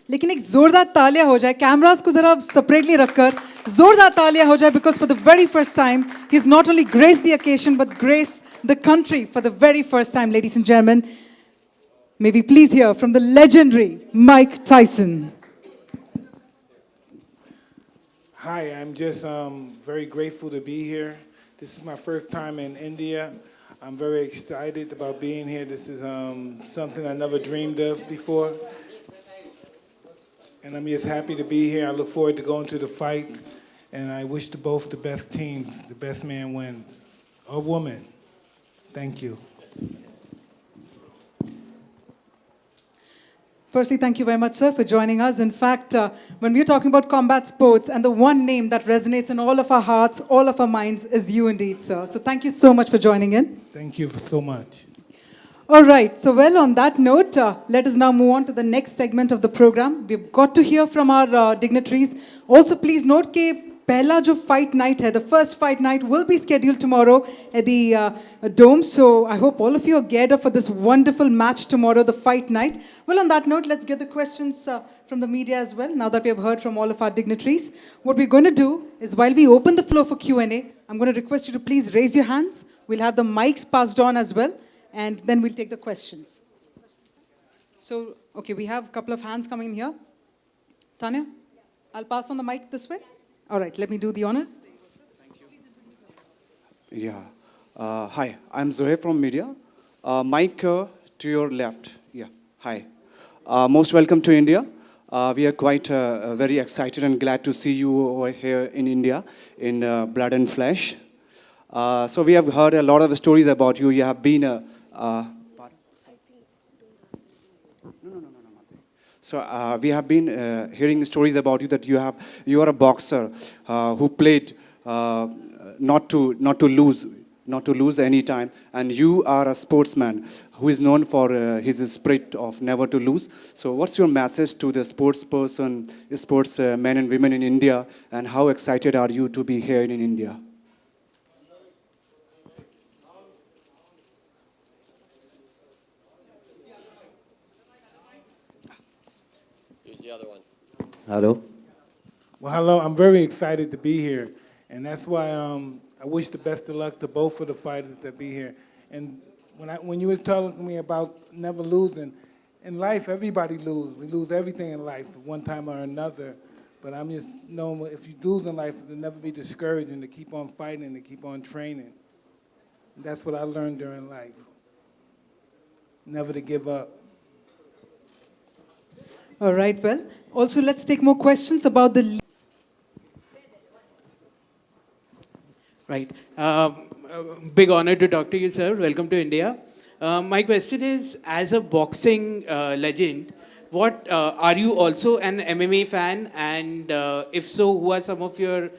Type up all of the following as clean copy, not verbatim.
लेकिन एक जोरदार तालियां हो जाए, कैमरास को जरा सेपरेटली रखकर जोरदार तालियां हो जाए, because for the very first time he's not only graced the occasion but graced the country for the very first time. Ladies and gentlemen, may we please hear from the legendary Mike Tyson. Hi, I'm just very grateful to be here. This is my first time in India. I'm very excited about being here. This is something I never dreamed of before. And I'm just happy to be here. I look forward to going to the fight. And I wish to both the best teams, the best man wins. Or woman. Thank you. Firstly, thank you very much, sir, for joining us. In fact, when we're talking about combat sports, and the one name that resonates in all of our hearts, all of our minds, is you indeed, sir. So thank you so much for joining in. Thank you so much. All right. So, well, on that note, let us now move on to the next segment of the program. We've got to hear from our dignitaries. Also, please note that pehla jo fight night hai, the first fight night will be scheduled tomorrow at the Dome. So I hope all of you are geared up for this wonderful match tomorrow, the fight night. Well, on that note, let's get the questions from the media as well, now that we have heard from all of our dignitaries. What we're going to do is, while we open the floor for Q&A, I'm going to request you to please raise your hands. We'll have the mics passed on as well, and then we'll take the questions. So, okay, we have a couple of hands coming in here. Tanya, I'll pass on the mic this way. All right, let me do the honors. Thank you. Yeah. Hi, I'm Zohair from media. Mike, to your left. Yeah, hi. Most welcome to India. We are quite very excited and glad to see you over here in India in blood and flesh. So we have heard a lot of stories about you. You have been a... So we have been hearing stories about you that you are a boxer who played not to lose any time, and you are a sportsman who is known for his spirit of never to lose. So what's your message to the sportsmen and women in India, and how excited are you to be here in India? The other one. Hello. Well, hello. I'm very excited to be here. And that's why I wish the best of luck to both of the fighters that be here. And when you were telling me about never losing, in life, everybody loses. We lose everything in life at one time or another. But I'm just knowing if you lose in life, to never be discouraged and to keep on fighting, to keep on training. And that's what I learned during life. Never to give up. All right, well, also let's take more questions about the... Right. Big honor to talk to you, sir. Welcome to India. My question is, as a boxing legend, are you also an MMA fan? And if so, who are some of your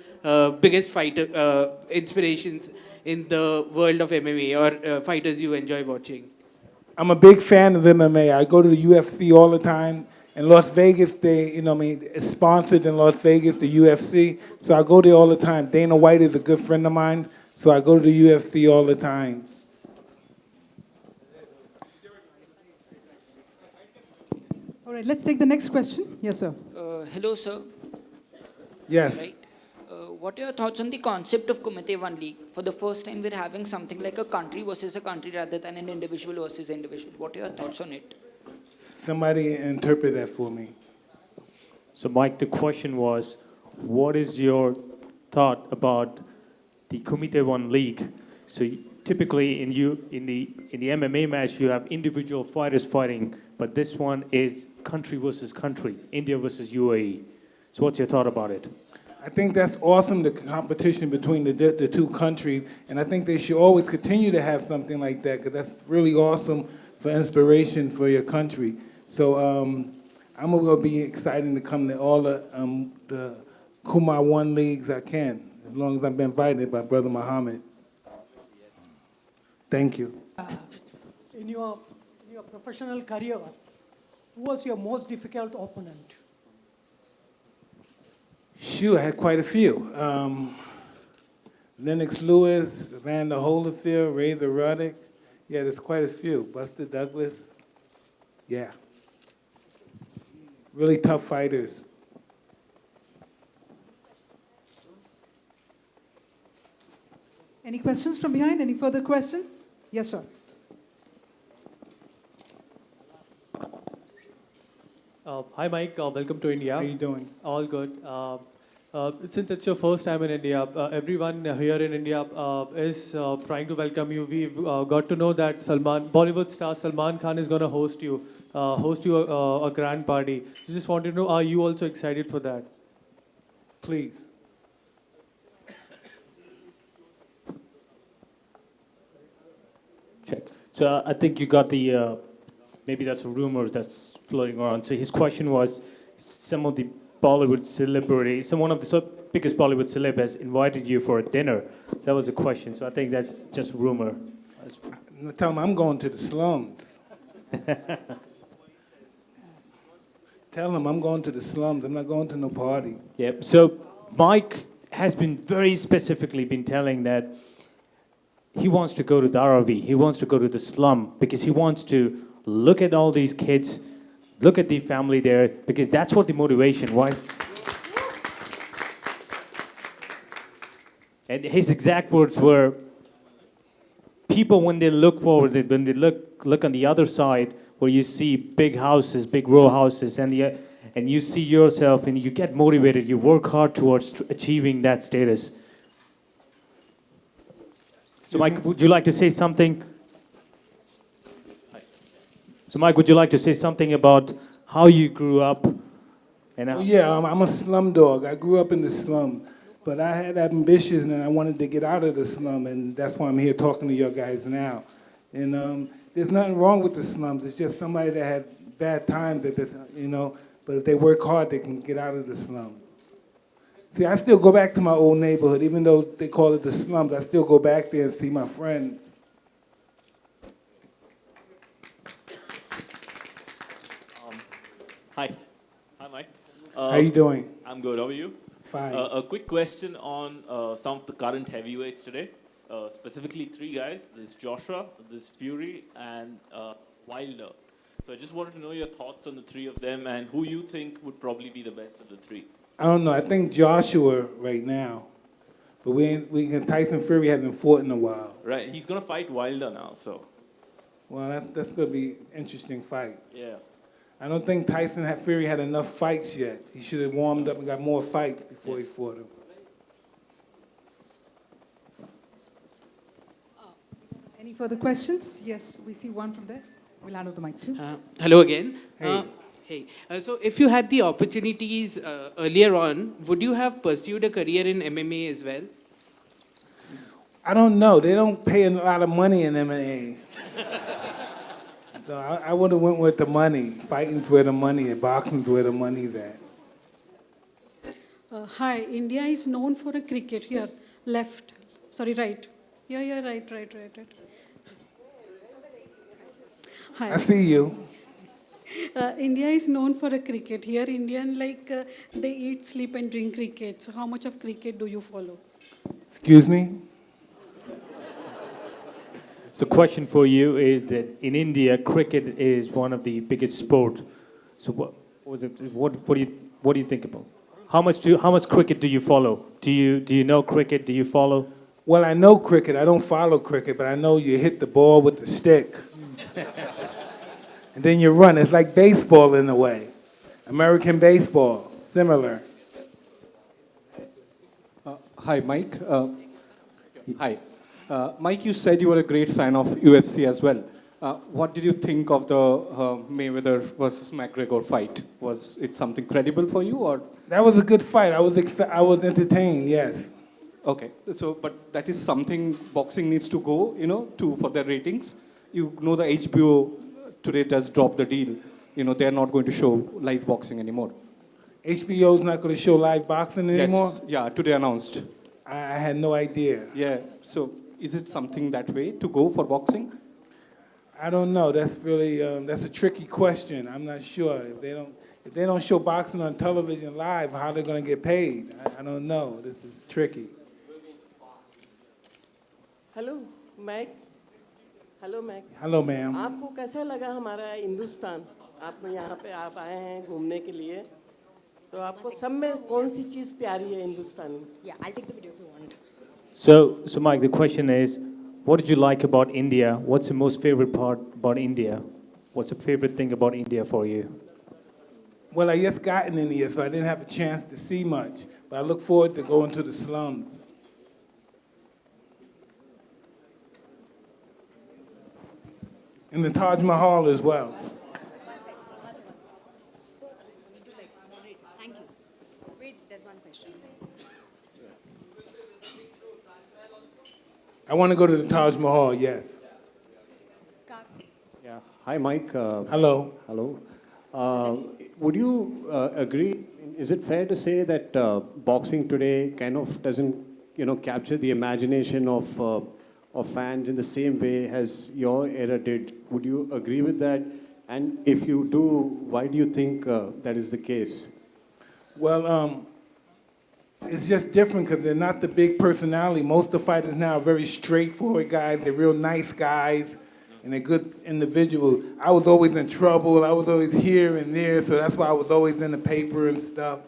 biggest fighter inspirations in the world of MMA, or fighters you enjoy watching? I'm a big fan of MMA. I go to the UFC all the time. In Las Vegas, it's sponsored in Las Vegas, the UFC. So I go there all the time. Dana White is a good friend of mine, so I go to the UFC all the time. All right, let's take the next question. Yes, sir. Hello, sir. Yes. Right. What are your thoughts on the concept of Kumite One League? For the first time, we're having something like a country versus a country rather than an individual versus individual. What are your thoughts on it? Somebody interpret that for me. So, Mike, the question was, what is your thought about the Kumite One League? So, typically in the MMA match, you have individual fighters fighting, but this one is country versus country, India versus UAE. So, what's your thought about it? I think that's awesome, the competition between the two countries, and I think they should always continue to have something like that, because that's really awesome for inspiration for your country. So I'm going to be excited to come to all the Kumite One Leagues I can, as long as I've been invited by Brother Muhammad. Thank you. In your professional career, who was your most difficult opponent? Shoot, I had quite a few. Lennox Lewis, Evander Holyfield, Razor Ruddock. Yeah, there's quite a few. Buster Douglas. Yeah. really tough fighters. Any questions from behind? Any further questions? Yes, sir. Hi, Mike. Welcome to India. How you doing? All good. Since it's your first time in India, everyone here in India is trying to welcome you. We've got to know that Bollywood star Salman Khan is going to host you a grand party. So just wanted to know, are you also excited for that? Please. Check. So I think you got the, maybe that's a rumor that's floating around. So his question was, some of the Bollywood celebrity, one of the biggest Bollywood celeb has invited you for a dinner. So that was a question. So I think that's just rumor. Tell him I'm going to the slums. Tell him I'm going to the slums. I'm not going to no party. Yeah. So Mike has been very specifically been telling that he wants to go to Dharavi. He wants to go to the slum because he wants to look at all these kids, look at the family there, because that's what the motivation, why? And his exact words were, people when they look forward, when they look on the other side, where you see big houses, big row houses, and you see yourself and you get motivated, you work hard towards achieving that status. So Mike, would you like to say something? So Mike, would you like to say something about how you grew up? And Oh, yeah, I'm a slum dog. I grew up in the slum, but I had ambitions and I wanted to get out of the slum, and that's why I'm here talking to you guys now. And there's nothing wrong with the slums. It's just somebody that had bad times, but if they work hard, they can get out of the slums. See, I still go back to my old neighborhood, even though they call it the slums. I still go back there and see my friends. Hi. Hi, Mike. How you doing? I'm good. How are you? Fine. A quick question on some of the current heavyweights today. Specifically three guys. There's Joshua, there's Fury, and Wilder. So I just wanted to know your thoughts on the three of them and who you think would probably be the best of the three. I don't know. I think Joshua right now, but Tyson Fury hasn't fought in a while. Right. He's going to fight Wilder now, so. Well, that's going to be an interesting fight. Yeah. I don't think Fury had enough fights yet. He should have warmed up and got more fights before he fought him. Any further questions? Yes, we see one from there. We'll hand over the mic too. Hello again. Hey. Hey. So if you had the opportunities earlier on, would you have pursued a career in MMA as well? I don't know. They don't pay a lot of money in MMA. So I would have went with the money. Fighting's where the money is. Boxing's where the money's at. Hi, India is known for a cricket. Here, left. Sorry, right. Yeah, right. Hi. I see you. India is known for a cricket. Here, Indian, they eat, sleep, and drink cricket. So how much of cricket do you follow? Excuse me? So question for you is that in India, cricket is one of the biggest sport. So what do you think about? How much cricket do you follow? Do you know cricket? Do you follow? Well, I know cricket. I don't follow cricket, but I know you hit the ball with the stick. And then you run. It's like baseball in a way. American baseball, similar. Hi, Mike. Hi. Mike, you said you were a great fan of UFC as well. What did you think of the Mayweather versus McGregor fight? Was it something credible for you, or? That was a good fight. I was entertained, yes. Okay, so but that is something boxing needs to go, for their ratings. You know the HBO today does drop the deal. They're not going to show live boxing anymore. HBO's not going to show live boxing anymore? Yes, yeah, today announced. I had no idea. Yeah, so is it something that way to go for boxing? I don't know. That's really that's a tricky question. I'm not sure. If they don't show boxing on television live, how they're going to get paid? I don't know. This is tricky. Hello ma'am hello ma'am Hello, ma'am. आपको कैसा लगा हमारा हिंदुस्तान आप यहाँ पे आप आए हैं घूमने के लिए, तो आपको सब में कौन सी चीज़ प्यारी है हिंदुस्तान में? Yeah, I'll take the video if you want. So Mike, the question is, what did you like about India? What's the most favorite part about India? What's the favorite thing about India for you? Well, I just got in India, so I didn't have a chance to see much. But I look forward to going to the slums. And the Taj Mahal as well. Thank you. Wait, there's one question. I want to go to the Taj Mahal, yes. Yeah. Hi, Mike. Hello. Hello. Would you agree? Is it fair to say that boxing today kind of doesn't, capture the imagination of fans in the same way as your era did? Would you agree with that? And if you do, why do you think that is the case? Well, it's just different because they're not the big personality. Most of the fighters now are very straightforward guys. They're real nice guys, and they're good individuals. I was always in trouble. I was always here and there, so that's why I was always in the paper and stuff.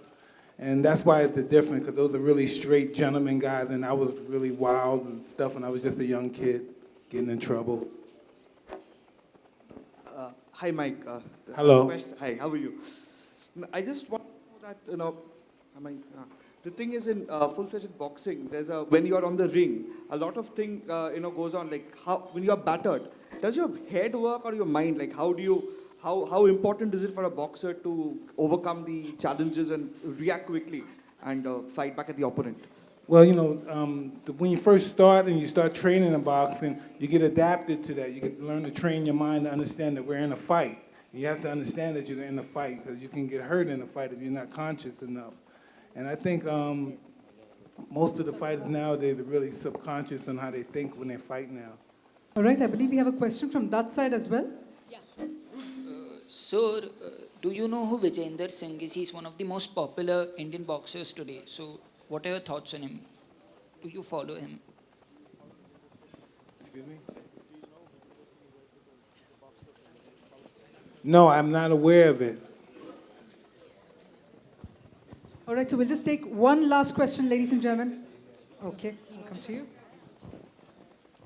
And that's why it's the difference, because those are really straight gentleman guys, and I was really wild and stuff, and I was just a young kid getting in trouble. Hi, Mike. Hello. Hi, how are you? I just want to know that, the thing is in full-fledged boxing, when you're on the ring, a lot of thing, goes on, like when you're battered, does your head work or your mind? Like how important is it for a boxer to overcome the challenges and react quickly and fight back at the opponent? Well, when you first start and you start training in boxing, you get adapted to that. You get to learn to train your mind to understand that we're in a fight. You have to understand that you're in a fight because you can get hurt in a fight if you're not conscious enough. And I think most of the fighters nowadays are really subconscious on how they think when they fight now. All right, I believe we have a question from that side as well. Sir, do you know who Vijayender Singh is? He's one of the most popular Indian boxers today. So, what are your thoughts on him? Do you follow him? Excuse me? No, I'm not aware of it. All right, so we'll just take one last question, ladies and gentlemen. Okay, I'll come to you.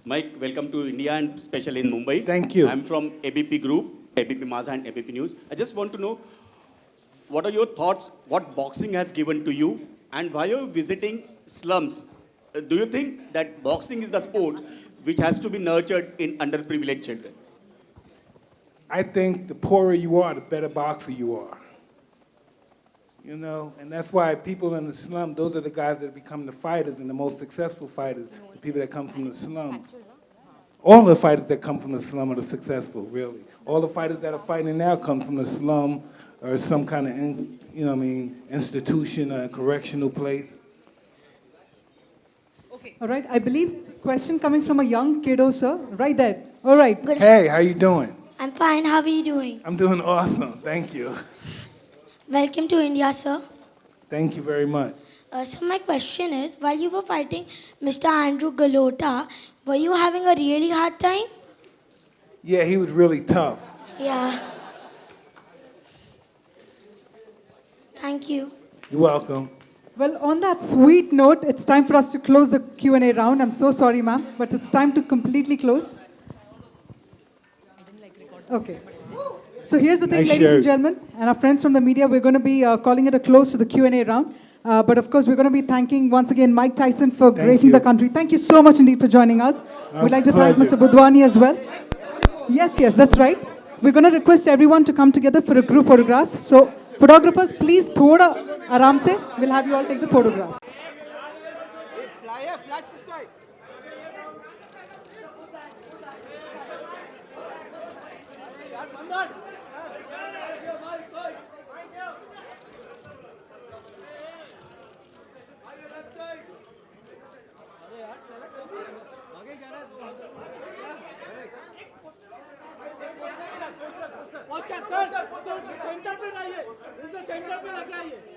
Mike, welcome to India and especially in Mumbai. Thank you. I'm from ABP Group, ABP Maza and ABP News. I just want to know, what are your thoughts, what boxing has given to you, and why are you visiting slums? Do you think that boxing is the sport which has to be nurtured in underprivileged children? I think the poorer you are, the better boxer you are. And that's why people in the slum, those are the guys that become the fighters and the most successful fighters, the people that come from the slum. All the fighters that come from the slum are the successful, really. All the fighters that are fighting now come from the slum or some kind of, institution or correctional place. All right, I believe question coming from a young kiddo, sir. Right there. All right. Hey, how you doing? I'm fine. How are you doing? I'm doing awesome. Thank you. Welcome to India, sir. Thank you very much. So my question is, while you were fighting Mr. Andrew Galota, were you having a really hard time? Yeah, he was really tough. Yeah. Thank you. You're welcome. Well, on that sweet note, it's time for us to close the Q&A round. I'm so sorry, ma'am, but it's time to completely close. Okay. So here's the thing, Nice ladies and shirt. gentlemen, and our friends from the media, we're going to be calling it a close to the Q&A round. But of course, we're going to be thanking once again Mike Tyson for gracing the country. Thank you so much indeed for joining us. We'd like to thank Mr. Budwani as well. Yes, that's right. We're going to request everyone to come together for a group photograph. So photographers, please, thoda aaram se. We'll have you all take the photograph. Centre पे लाइए, centre पे लगे आइए।